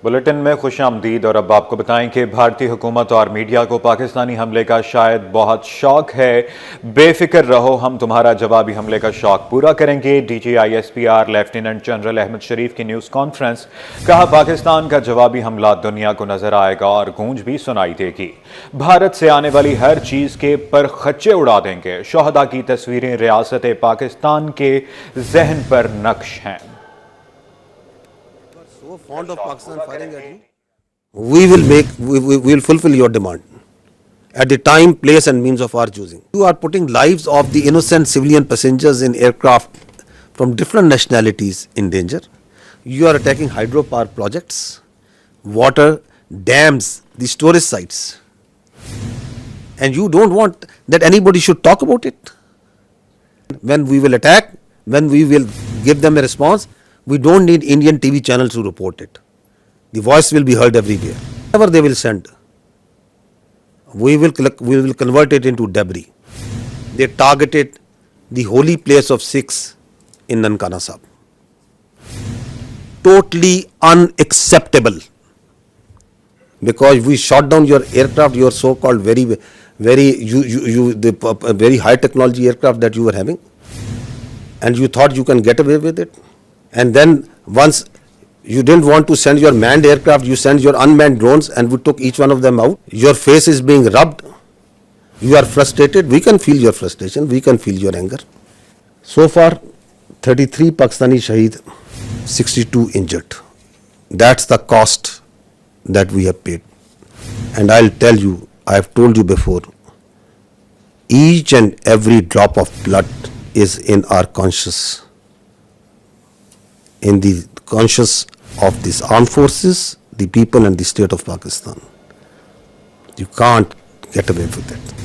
Bulletin में खुश आमदीद। और अब आपको बताएं कि भारतीय हुकूमत और मीडिया को पाकिस्तानी हमले का शायद बहुत शौक है। बेफिक्र रहो, हम तुम्हारा जवाबी हमले का शौक पूरा करेंगे। DGISPR लेफ्टिनेंट जनरल अहमद शरीफ की न्यूज़ कॉन्फ्रेंस। कहा, पाकिस्तान का जवाबी हमला दुनिया को नजर आएगा और गूंज भी सुनाई देगी। भारत से आने वाली हर चीज़ के पर खच्चे उड़ा देंगे। शोहदा की तस्वीरें रियासत पाकिस्तान के जहन पर नक्श हैं। So fond of Pakistan firing at you. We will fulfill your demand at the time, place and means of our choosing. You are putting lives of the innocent civilian passengers in aircraft from different nationalities in danger. You are attacking hydropower projects, water, dams, the storage sites. And you don't want that anybody should talk about it. When we will attack, when we will give them a response, we don't need Indian TV channels to report it. The voice will be heard everywhere. Whatever they will send, we will convert it into debris. They targeted the holy place of Sikhs in Nankana Sahib. Totally unacceptable. Because we shot down your aircraft, your so-called very high technology aircraft that you were having, and you thought you can get away with it. And then once you didn't want to send your manned aircraft, you sent your unmanned drones and we took each one of them out. Your face is being rubbed. You are frustrated. We can feel your frustration. We can feel your anger. So far, 33 Pakistani Shaheed, 62 injured. That's the cost that we have paid. And I'll tell you, I have told you before, each and every drop of blood is in our conscience. In the conscience of these armed forces, the people and the state of Pakistan. You can't get away with it.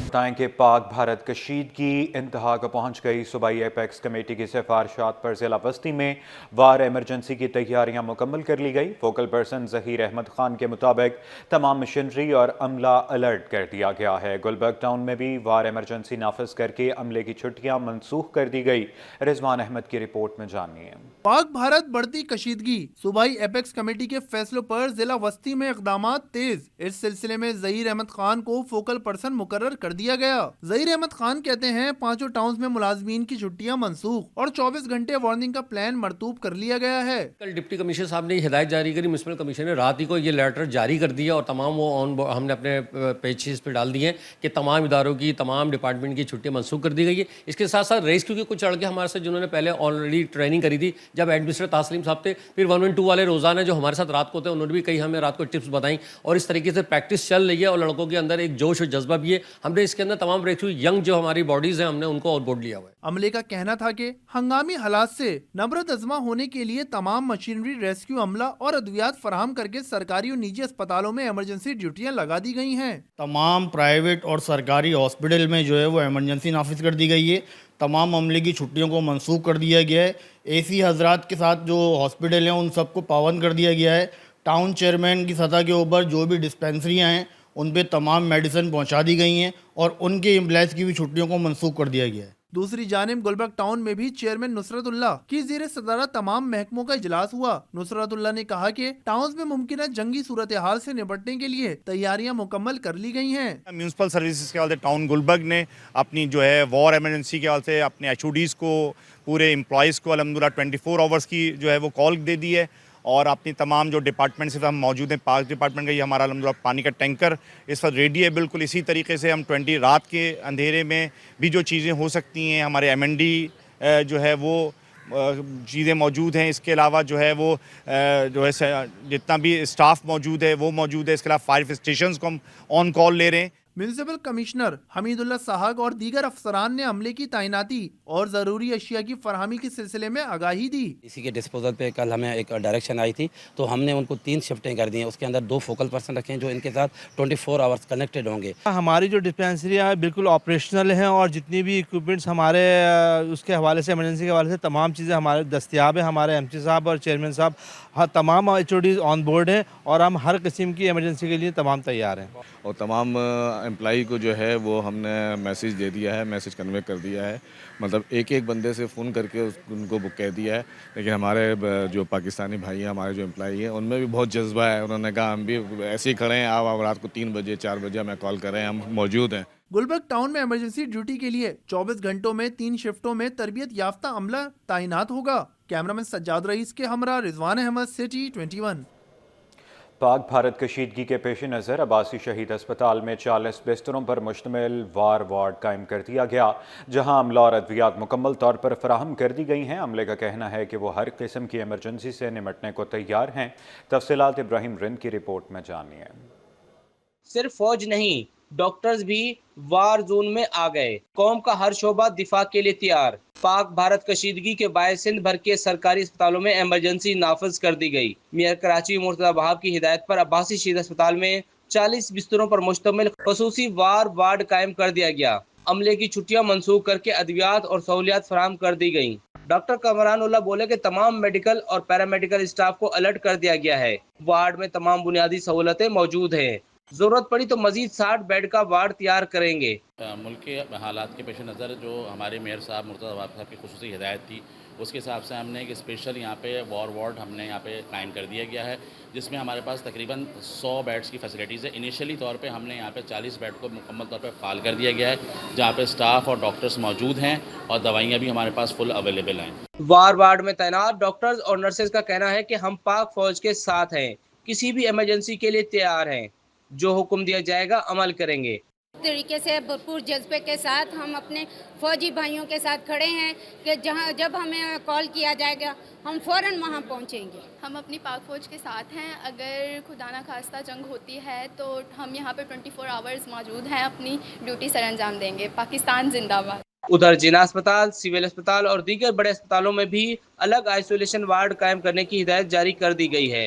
बताएं कि पाक भारत कशीदगी इंतहा को पहुंच गई। सूबाई apex committee की सिफारिशात पर जिला बस्ती में वार एमरजेंसी की तैयारियां मुकम्मल कर ली गई। फोकल पर्सन जहीर अहमद खान के मुताबिक तमाम मशीनरी और अमला अलर्ट कर दिया गया है। गुलबर्ग टाउन में भी वार एमरजेंसी नाफिज करके अमले की छुट्टियां मनसूख कर दी गई। रिजवान अहमद की रिपोर्ट में जानिए। पाक भारत बढ़ती कशीदगी, सूबाई एपेक्स कमेटी के फैसलों पर जिला वस्ती में इकदामात तेज। इस सिलसिले में जहीर अहमद खान को फोकल पर्सन मुकर्रर कर दिया गया। जहीर अहमद खान कहते हैं, पांचों टाउन्स में मुलाजमीन की छुट्टियां मनसूख और 24 घंटे वार्निंग का प्लान मरतूब कर लिया गया है। कल डिप्टी कमिश्नर साहब ने हिदायत जारी करी, म्युनिसिपल कमिश्नर ने रात ही को ये लेटर जारी कर दिया और तमाम वो हमने अपने पेजेस पे डाल दिए कि तमाम इदारों की, तमाम डिपार्टमेंट की छुट्टियां मनसूख कर दी गई है। इसके साथ साथ रेस्क्यू के कुछ लड़के हमारे साथ जिन्होंने पहले ऑलरेडी ट्रेनिंग करी थी, जब एडमिनिस्ट्रेटर तासलीम साहब थे, फिर 112 वाले रोजाना जो हमारे साथ रात को थे, उन्होंने भी कई हमें रात को टिप्स बताई और इस तरीके से प्रैक्टिस चल रही है और लड़कों के अंदर एक जोश और जज्बा भी है। हमने इसके अंदर तमाम रेस्क्यू यंग जो हमारी बॉडीज हैं, हमने उनको ऑन बोर्ड लिया हुआ है। अमले का कहना था कि हंगामी हालात से नबरत अज़मा होने के लिए तमाम मशीनरी, रेस्क्यू अमला और अद्वियात फराहम करके सरकारी और निजी अस्पतालों में इमरजेंसी ड्यूटियां लगा दी गई हैं। तमाम प्राइवेट और सरकारी हॉस्पिटल में जो है वो इमरजेंसी नाफिज कर दी गई है। तमाम अमले की छुट्टियों को मनसूख कर दिया गया है। AC हजरात के साथ जो हॉस्पिटल हैं उन सबको पाबंद कर दिया गया है। टाउन चेयरमैन की सतह के ऊपर जो भी डिस्पेंसरियाँ हैं उन पे तमाम मेडिसिन पहुंचा दी गई हैं और उनके एम्प्लॉयज़ की भी छुट्टियों को मनसूख कर दिया गया है। दूसरी जानिब गुलबर्ग टाउन में भी चेयरमैन नुसरतुल्लाह की ज़ेरे सदारत तमाम महकमों का इजलास हुआ। नुसरतुल्लाह ने कहा कि टाउन्स में मुमकिन जंगी सूरत हाल से निपटने के लिए तैयारियां मुकम्मल कर ली गई हैं। म्यूनसिपल सर्विसेज के वाले टाउन गुलबर्ग ने अपनी जो है वॉर एमरजेंसी के वाले अपने HODs को, पूरे एम्प्लॉयज़ को अल्हम्दुलिल्लाह 24 आवर्स की जो है वो कॉल दे दी है और अपनी तमाम जो डिपार्टमेंट से हम मौजूद हैं, पाक डिपार्टमेंट का ये हमारा अल्हम्दुलिल्लाह पानी का टैंकर इस वक्त रेडी है। बिल्कुल इसी तरीके से हम 20 रात के अंधेरे में भी जो चीज़ें हो सकती हैं, हमारे MND जो है वो चीज़ें मौजूद हैं। इसके अलावा जो है वो जो है जितना भी स्टाफ मौजूद है वो मौजूद है। इसके अलावा फायर स्टेशंस को हम ऑन कॉल ले रहे हैं। म्यूनिसिपल कमिश्नर हमीदुल्लाह साहब और दीगर अफसरान ने अमले की तैनाती और ज़रूरी अशिया की फरहमी के सिलसिले में आगाही दी। इसी के डिस्पोजल पे कल हमें एक डायरेक्शन आई थी तो हमने उनको 3 शिफ्टें कर दी हैं। उसके अंदर 2 फोकल पर्सन रखे हैं जो इनके साथ 24 आवर्स कनेक्टेड होंगे। हमारी जो डिस्पेंसरियाँ बिल्कुल ऑपरेशनल हैं और जितनी भी इक्विपमेंट्स हमारे उसके हवाले से, इमरजेंसी के हवाले से तमाम चीज़ें हमारे दस्तियाब हैं। हमारे MC साहब और चेयरमैन साहब हाँ, तमाम HODs ऑन बोर्ड हैं और हम हर किस्म की इमरजेंसी के लिए तमाम तैयार हैं। और तमाम एम्प्लॉई को जो है वो हमने मैसेज दे दिया है, मैसेज कन्वे कर दिया है, मतलब एक एक बंदे से फ़ोन करके उनको बुक कह दिया है। लेकिन हमारे जो पाकिस्तानी भाई हैं, हमारे जो एम्प्लॉई हैं, उनमें भी बहुत जज्बा है। उन्होंने कहा हम भी ऐसे ही खड़े हैं, आप रात को 3 बजे 4 बजे हमें कॉल करें, हम मौजूद हैं। गुलबर्ग टाउन में इमरजेंसी ड्यूटी के लिए 24 घंटों में 3 शिफ्टों में तरबियत याफ्ता अमला तैनात होगा। कैमरामैन सज्जाद रईस के हमरा रिजवान अहमद, सिटी 21। पाक भारत कशीदगी के पेश नज़र अब्बासी शहीद अस्पताल में 40 बिस्तरों पर मुश्तमिल वार्ड कायम कर दिया गया, जहां अमला और अद्वियात मुकम्मल तौर पर फराहम कर दी गई हैं। अमले का कहना है कि वो हर किस्म की इमरजेंसी से निमटने को तैयार हैं। तफसीलात इब्राहिम रिंद की रिपोर्ट में जानिए। सिर्फ फौज नहीं, डॉक्टर्स भी वार जोन में आ गए। कौम का हर शोबा दिफा के लिए तैयार। पाक भारत कशीदगी के बायस सिंध भर के सरकारी अस्पतालों में इमरजेंसी नाफिज कर दी गई। मेयर कराची मुर्तज़ा वहाब की हिदायत पर अब्बासी शहीद अस्पताल में 40 बिस्तरों पर मुश्तमिल खसूसी वार्ड कायम कर दिया गया। अमले की छुट्टियां मनसूख करके अद्वियात और सहूलियात फराहम कर दी गई। डॉक्टर कमरान उल्लाह बोले कि तमाम मेडिकल और पैरामेडिकल स्टाफ को अलर्ट कर दिया गया है। वार्ड में तमाम बुनियादी सहूलतें मौजूद हैं। जरूरत पड़ी तो मजीद 60 बेड का वार्ड तैयार करेंगे। मुल्क के हालात के पेश नज़र जो हमारे मेयर साहब मुर्तज़ा वहाब साहब की खुसूसी हिदायत थी, उसके हिसाब से हमने एक स्पेशल यहाँ पे वॉर वार्ड हमने यहाँ पे कायम कर दिया गया है, जिसमें हमारे पास तकरीबन 100 बेड्स की फैसिलिटीज़ है। इनिशियली तौर पे हमने यहाँ पे 40 बेड को मुकम्मल तौर पे फाल कर दिया गया है, जहाँ पे स्टाफ और डॉक्टर्स मौजूद हैं और दवाइयाँ भी हमारे पास फुल अवेलेबल हैं। वार्ड में तैनात डॉक्टर्स और नर्सेज का कहना है कि हम पाक फौज के साथ हैं, किसी भी इमरजेंसी के लिए तैयार हैं, जो हुक्म दिया जाएगा अमल करेंगे। तरीके से भरपूर जज्बे के साथ हम अपने फौजी भाइयों के साथ खड़े हैं कि जब हमें कॉल किया जाएगा हम फौरन वहां पहुंचेंगे। हम अपनी पाक फौज के साथ हैं। अगर खुदा ना खास्ता जंग होती है तो हम यहाँ पे 24 आवर्स मौजूद हैं, अपनी ड्यूटी सर अंजाम देंगे। पाकिस्तान जिंदाबाद। उधर जिला अस्पताल, सिविल अस्पताल और दीगर बड़े अस्पतालों में भी अलग आइसोलेशन वार्ड कायम करने की हिदायत जारी कर दी गई है।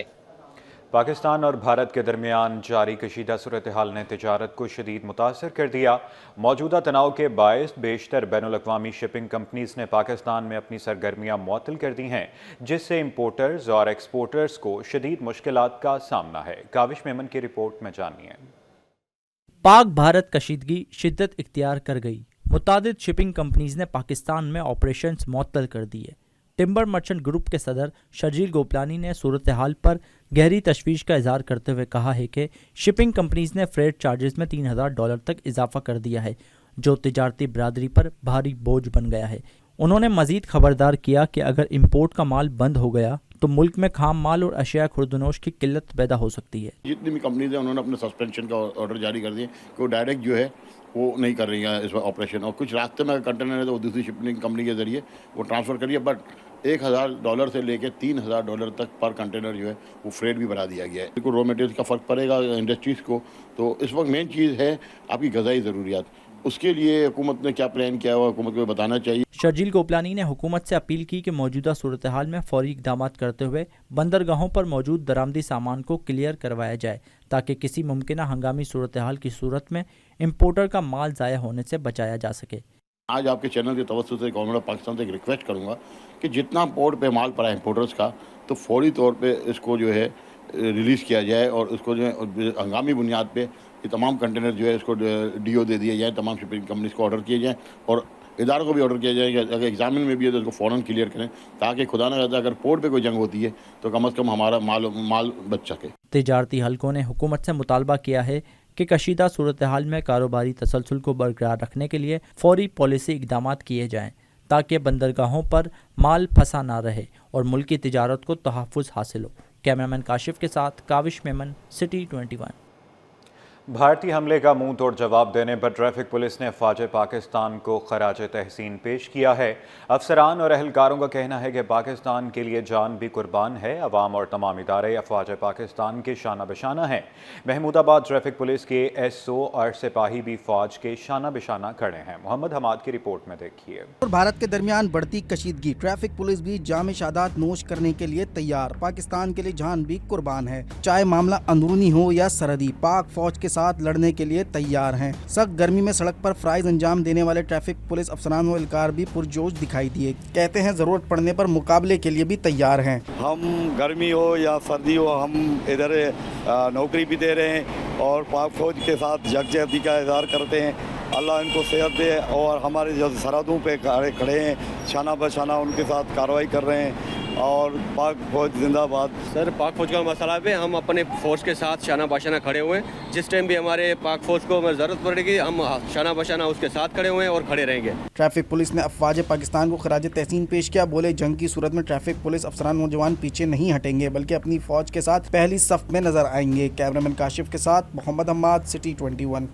पाकिस्तान और भारत के दरमियान जारी कशीदा सूरत हाल ने तिजारत को शदीद मुतासर कर दिया। मौजूदा तनाव के बायस बेशतर बैनुल-अक़वामी शिपिंग कंपनीज ने पाकिस्तान में अपनी सरगर्मियां मुअत्तल कर दी हैं, जिससे इंपोर्टर्स और एक्सपोर्टर्स को शदीद मुश्किलात का सामना है। काविश मेमन की रिपोर्ट में जानिए। पाक भारत कशीदगी शिद्दत इख्तियार कर गई। मुतादिद शिपिंग कंपनीज ने पाकिस्तान में ऑपरेशंस मुअत्तल कर दिए। टिम्बर मर्चेंट ग्रुप के सदर शर्जील गोपलानी ने सूरत हाल पर गहरी तशवीश का इजहार करते हुए कहा है कि शिपिंग कंपनीज ने फ्रेट चार्जेस में $3000 तक इजाफा कर दिया है, जो तिजारती बरादरी पर भारी बोझ बन गया है। उन्होंने मजीद खबरदार किया कि अगर इम्पोर्ट का माल बंद हो गया तो मुल्क में खाम माल और अशिया खुर्दनोश की किल्लत पैदा हो सकती है। जितनी भी कंपनीज हैं उन्होंने अपने सस्पेंशन का ऑर्डर जारी कर दिए कि वो डायरेक्ट जो है वो नहीं कर रही है इस ऑपरेशन, और कुछ रास्ते में कंटेनर है तो वो दूसरी शिपिंग कंपनी के जरिए वो ट्रांसफ़र करिए। बट $1000 से लेकर $3000 तक पर कंटेनर जो है वो फ्रेट भी बढ़ा दिया गया है। बिल्कुल रॉ मटेरियल का फ़र्क पड़ेगा इंडस्ट्रीज़ को। तो इस वक्त मेन चीज़ है आपकी ग़ज़ाई ज़रूरियात, उसके लिए हुकूमत ने क्या प्लान किया हुआ हुकूमत को बताना चाहिए। शर्जील गोपलानी ने हुकूमत से अपील की कि मौजूदा सूरत हाल में फौरी इक़दाम करते हुए बंदरगाहों पर मौजूद दरामदी सामान को क्लियर करवाया जाए, ताकि किसी मुमकिन हंगामी सूरत हाल की सूरत में इम्पोर्टर का माल ज़ाया होने से बचाया जा सके। आज आपके चैनल के तवज्जुह से गवर्नमेंट ऑफ पाकिस्तान से एक रिक्वेस्ट करूँगा कि जितना पोर्ट पे माल पड़ा है इम्पोर्टर्स का, तो फौरी तौर पे इसको जो है रिलीज़ किया जाए और उसको जो है हंगामी बुनियाद पे ये तमाम कंटेनर जो है इसको DO दे दिए जाए, तमाम शिपिंग कंपनीज को ऑर्डर किए जाएँ और इदारों को भी ऑर्डर किया जाए कि अगर एग्जामिन में भी है तो उसको फ़ौरन क्लियर करें, ताकि खुदा न खास्ता अगर पोर्ट पे कोई जंग होती है तो कम अज़ कम हमारा माल बच सके। तिजारती हलकों ने हुकूमत से मुतालबा किया है कि कशीदा सूरत हाल में कारोबारी तसलसल को बरकरार रखने के लिए फौरी पॉलिसी इक़दाम किए जाएँ, ताकि बंदरगाहों पर माल फंसा ना रहे और मुल्की तिजारत को तहफ़्फ़ुज़ हासिल हो। कैमरामैन काशिफ के साथ काविश मेमन, सिटी 21। भारतीय हमले का मुंह तोड़ जवाब देने पर ट्रैफिक पुलिस ने अफवाज पाकिस्तान को खराज तहसीन पेश किया है। अफसरान और अहलकारों का कहना है कि पाकिस्तान के लिए जान भी कुर्बान है। अवाम और तमाम इदारे अफवाज पाकिस्तान के शाना बशाना हैं। महमूदाबाद ट्रैफिक पुलिस के SO और सिपाही भी फौज के शाना बशाना खड़े हैं। मोहम्मद हमाद की रिपोर्ट में देखिए। और भारत के दरमियान बढ़ती कशीदगी, ट्रैफिक पुलिस भी जाम शहादत नोश करने के लिए तैयार। पाकिस्तान के लिए जान भी कुर्बान है, चाहे मामला अंदरूनी हो या सरहदी। पाक फौज के ساتھ لڑنے کے لیے تیار ہیں۔ سخت گرمی میں سڑک پر فرائض انجام دینے والے ٹریفک پولیس افسران و اہلکار بھی پرجوش دکھائی دیے۔ کہتے ہیں ضرورت پڑنے پر مقابلے کے لیے بھی تیار ہیں۔ ہم گرمی ہو یا سردی ہو، ہم ادھر نوکری بھی دے رہے ہیں اور پاک فوج کے ساتھ یکجہتی کا اظہار کرتے ہیں۔ اللہ ان کو صحت دے، اور ہمارے جو سرحدوں پہ کھڑے ہیں شانہ بشانہ ان کے ساتھ کارروائی کر رہے ہیں، اور پاک فوج زندہ باد۔ سر پاک فوج کا مسئلہ پہ ہم اپنے فورس کے ساتھ شانہ باشانہ کھڑے ہوئے ہیں۔ جس ٹائم بھی ہمارے پاک فوج کو ضرورت پڑے گی ہم شانہ باشانہ اس کے ساتھ کھڑے ہوئے ہیں اور کھڑے رہیں گے۔ ٹریفک پولیس نے افواج پاکستان کو خراج تحسین پیش کیا۔ بولے جنگ کی صورت میں ٹریفک پولیس افسران نوجوان پیچھے نہیں ہٹیں گے بلکہ اپنی فوج کے ساتھ پہلی صف میں نظر آئیں گے۔ کیمرامین کاشف کے ساتھ محمد حماد، سٹی 21۔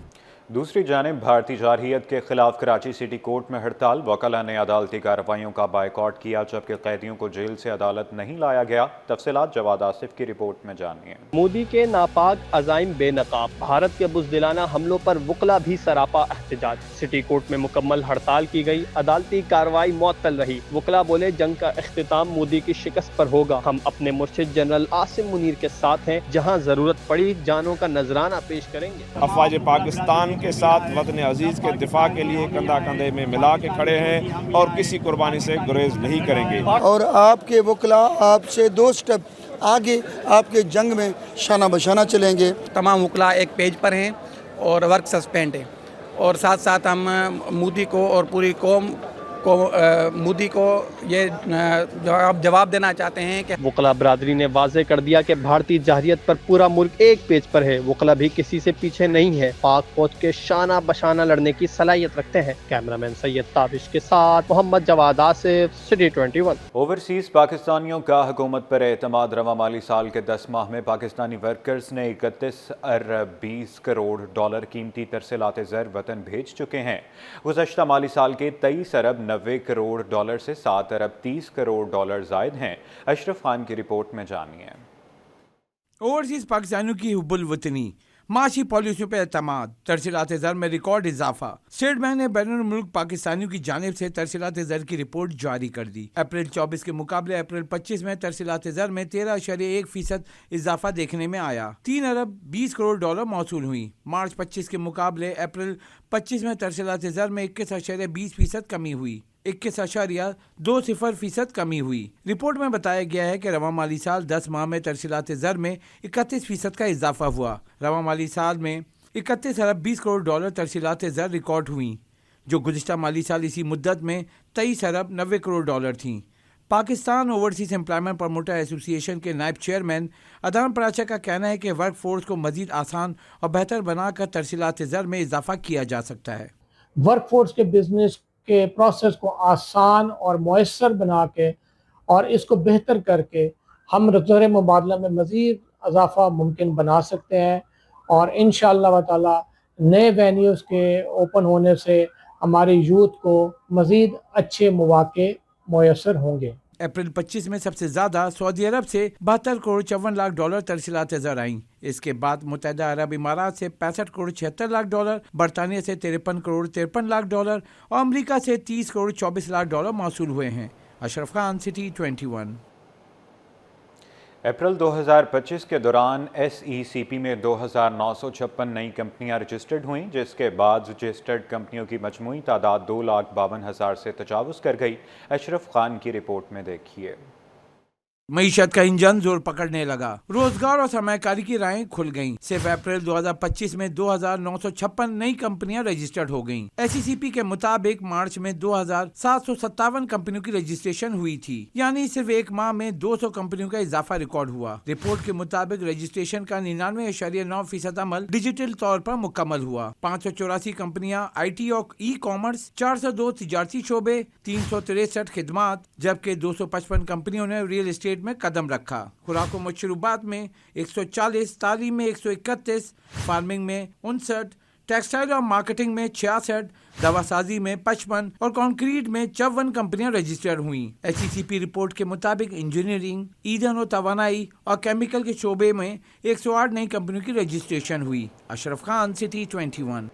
دوسری جانب بھارتی جارحیت کے خلاف کراچی سٹی کورٹ میں ہڑتال، وکلاء نے عدالتی کارروائیوں کا بائیکاٹ کیا جبکہ قیدیوں کو جیل سے عدالت نہیں لایا گیا۔ تفصیلات جواد آصف کی رپورٹ میں جانیے۔ مودی کے ناپاک عزائم بے نقاب، بھارت کے بزدلانہ حملوں پر وکلاء بھی سراپا احتجاج۔ سٹی کورٹ میں مکمل ہڑتال کی گئی، عدالتی کارروائی معطل رہی۔ وکلاء بولے جنگ کا اختتام مودی کی شکست پر ہوگا، ہم اپنے مرشد جنرل عاصم منیر کے ساتھ ہیں، جہاں ضرورت پڑی جانوں کا نذرانہ پیش کریں گے۔ افواج پاکستان کے ساتھ وطن عزیز کے دفاع کے لیے کندھا کندھے میں ملا کے کھڑے ہیں اور کسی قربانی سے گریز نہیں کریں گے۔ اور آپ کے وکلاء آپ سے 2 سٹیپ آگے آپ کے جنگ میں شانہ بشانہ چلیں گے۔ تمام وکلاء ایک پیج پر ہیں اور ورک سسپینڈ ہے، اور ساتھ ساتھ ہم مودی کو اور پوری قوم کو مودی کو یہ جواب دینا چاہتے ہیں کہ وکلاء برادری نے واضح کر دیا کہ بھارتی جارحیت پر پورا ملک ایک پیج پر ہے، وکلاء بھی کسی سے پیچھے نہیں ہے، پاک فوج کے شانہ بشانہ لڑنے کی صلاحیت رکھتے ہیں۔ کیمرامین سید تابش کے ساتھ محمد جواد آصف، سٹی 21۔ اوورسیز پاکستانیوں کا حکومت پر اعتماد۔ رواں مالی سال کے 10 ماہ میں پاکستانی ورکرز نے 31 ارب 20 کروڑ ڈالر قیمتی ترسیلات زر وطن بھیج چکے ہیں۔ گزشتہ مالی سال کے 23 ارب 90 کروڑ ڈالر سے 7 ارب 30 کروڑ ڈالر زائد ہیں۔ اشرف خان کی رپورٹ میں جانیے۔ اوورسیز پاکستانیوں کی حب الوطنی، معاشی پالیسیوں پر اعتماد، ترسیلات زر میں ریکارڈ اضافہ۔ اسٹیٹ بینک نے بین الملک پاکستانیوں کی جانب سے ترسیلات زر کی رپورٹ جاری کر دی۔ اپریل 24 کے مقابلے اپریل 25 میں ترسیلات زر میں 13.1% اضافہ دیکھنے میں آیا۔ 3 ارب 20 کروڑ ڈالر موصول ہوئی۔ مارچ 25 کے مقابلے اپریل 25 میں ترسیلات زر میں 21.20% کمی ہوئی۔ 21.20% کمی ہوئی۔ رپورٹ میں بتایا گیا ہے کہ رواں مالی سال 10 ماہ میں ترسیلات زر میں 31% کا اضافہ ہوا۔ رواں مالی سال میں 31 ارب 20 کروڑ ڈالر ترسیلات زر ریکارڈ ہوئیں، جو گزشتہ مالی سال اسی مدت میں 23 ارب 90 کروڑ ڈالر تھیں۔ پاکستان اوورسیز امپلائمنٹ پروموٹر ایسوسی ایشن کے نائب چیئرمین ادان پراچا کا کہنا ہے کہ ورک فورس کو مزید آسان اور بہتر بنا کر ترسیلات زر میں اضافہ کیا جا سکتا ہے۔ ورک فورس کے بزنس کے پروسیس کو آسان اور مؤثر بنا کے اور اس کو بہتر کر کے ہم زر مبادلہ میں مزید اضافہ ممکن بنا سکتے ہیں، اور انشاءاللہ تعالی نئے وینیوز کے اوپن ہونے سے ہماری یوتھ کو مزید اچھے مواقع میسر ہوں گے۔ اپریل 25 میں سب سے زیادہ سعودی عرب سے 72 کروڑ 54 لاکھ ڈالر ترسیلات زر آئیں۔ اس کے بعد متحدہ عرب امارات سے 65 کروڑ 76 لاکھ ڈالر، برطانیہ سے 53 کروڑ 53 لاکھ ڈالر اور امریکہ سے 30 کروڑ 24 لاکھ ڈالر موصول ہوئے ہیں۔ اشرف خان، سٹی 21۔ اپریل 2025 کے دوران ایس ای سی پی میں 2956 نئی کمپنیاں رجسٹرڈ ہوئیں، جس کے بعد رجسٹرڈ کمپنیوں کی مجموعی تعداد 2,52,000 سے تجاوز کر گئی۔ اشرف خان کی رپورٹ میں دیکھیے۔ معیشت کا انجن زور پکڑنے لگا، روزگار اور سرمایہ کاری کی راہیں کھل گئیں۔ صرف اپریل 2025 میں 2,956 نئی کمپنیاں رجسٹرڈ ہو گئیں۔ ایس ای سی پی کے مطابق مارچ میں 2,757 کمپنیوں کی رجسٹریشن ہوئی تھی، یعنی صرف ایک ماہ میں 200 کمپنیوں کا اضافہ ریکارڈ ہوا۔ رپورٹ کے مطابق رجسٹریشن کا 99.9% عمل ڈیجیٹل طور پر مکمل ہوا۔ 584 کمپنیاں آئی ٹی اور ای کامرس، 402 تجارتی شعبے، 363 خدمات، جبکہ 255 کمپنیوں نے ریئل اسٹیٹ میں قدم رکھا۔ خوراک و مشروبات میں 140، تعلیم میں 131، فارمنگ میں 59، ٹیکسٹائل اور مارکیٹنگ میں 66، دوا سازی میں 55 اور کنکریٹ میں 54 کمپنیاں رجسٹر ہوئیں۔ ایس ای سی پی رپورٹ کے مطابق انجینئرنگ، ایندھن و توانائی اور کیمیکل کے شعبے میں 108 نئی کمپنیوں کی رجسٹریشن ہوئی۔ اشرف خان، سٹی 21۔